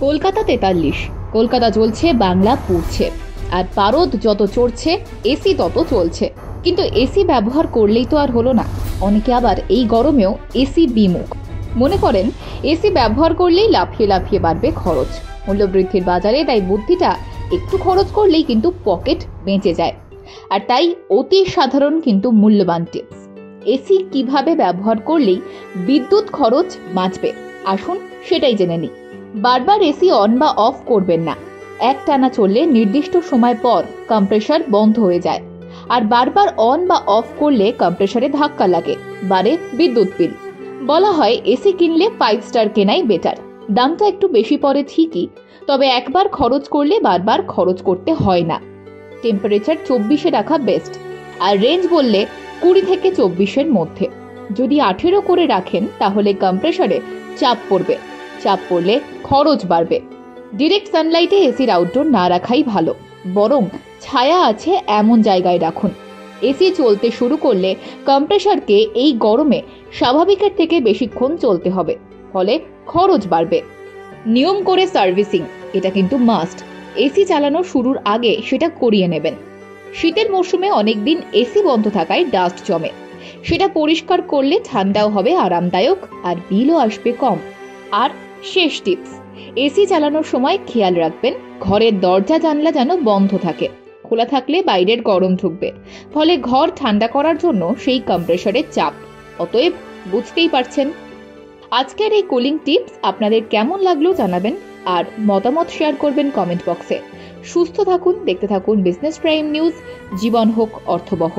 কলকাতা 43, কলকাতা জ্বলছে, বাংলা পুড়ছে, আর পারদ যত চড়ছে এসি তত চলছে। কিন্তু এসি ব্যবহার করলেই তো আর হলো না। অনেকে আবার এই গরমেও এসি বিমুখ, মনে করেন এসি ব্যবহার করলেই লাফিয়ে লাফিয়ে বাড়বে খরচ। মূল্যবৃদ্ধির বাজারে তাই বুদ্ধিটা একটু খরচ করলেই কিন্তু পকেট বেঁচে যায়। আর তাই অতি সাধারণ কিন্তু মূল্যবান টিপস, এসি কিভাবে ব্যবহার করলেই বিদ্যুৎ খরচ বাঁচবে, আসুন সেটাই জেনে নিই। বারবার এসি অন বা অফ করবেন না। একটানা চললে নির্দিষ্ট সময় পর কম্প্রেসার বন্ধ হয়ে যায়, আর বারবার অন বা অফ করলে কম্প্রেসারে ধাক্কা লাগে, বাড়ে বিদ্যুৎ বিল। বলা হয় এসি কিনলে 5 স্টার কেনাই বেটার। দামটা একটু বেশি পড়ে ঠিকই, তবে একবার খরচ করলে বারবার খরচ করতে হয় না। টেম্পারেচার 24-এ রাখা বেস্ট, আর রেঞ্জ বললে 20 থেকে 24-এর মধ্যে। যদি 18 করে রাখেন তাহলে কম্প্রেসারে চাপ পড়বে, চাপ পড়লে খরচ বাড়বে। ডিরেক্ট সানলাইটে এসির আউটডোর না রাখাই ভালো, বরং ছায়া আছে এমন জায়গায় রাখুন। এসি চলতে শুরু করলে কম্প্রেসারকে এই গরমে স্বাভাবিকের থেকে বেশিক্ষণ চলতে হবে, ফলে খরচ বাড়বে। নিয়ম করে সার্ভিসিং, এটা কিন্তু মাস্ট। এসি চালানো শুরুর আগে সেটা করিয়ে নেবেন। শীতের মরশুমে অনেকদিন এসি বন্ধ থাকায় ডাস্ট জমে, সেটা পরিষ্কার করলে ঠান্ডাও হবে আরামদায়ক, আর বিলও আসবে কম। আর শেষ টিপস, এসি চালানোর সময় খেয়াল রাখবেন ঘরের দরজা জানলা যেন বন্ধ থাকে। খোলা থাকলে বাইরের গরম ঢুকবে, ফলে ঘর ঠান্ডা করার জন্য সেই কম্প্রেসরের চাপ। অতএব বুঝতেই পারছেন। আজকের এই কুলিং টিপস আপনাদের কেমন লাগলো জানাবেন, আর মতামত শেয়ার করবেন কমেন্ট বক্সে। সুস্থ থাকুন, দেখতে থাকুন বিজনেস প্রাইম নিউজ। জীবন হোক অর্থবহ।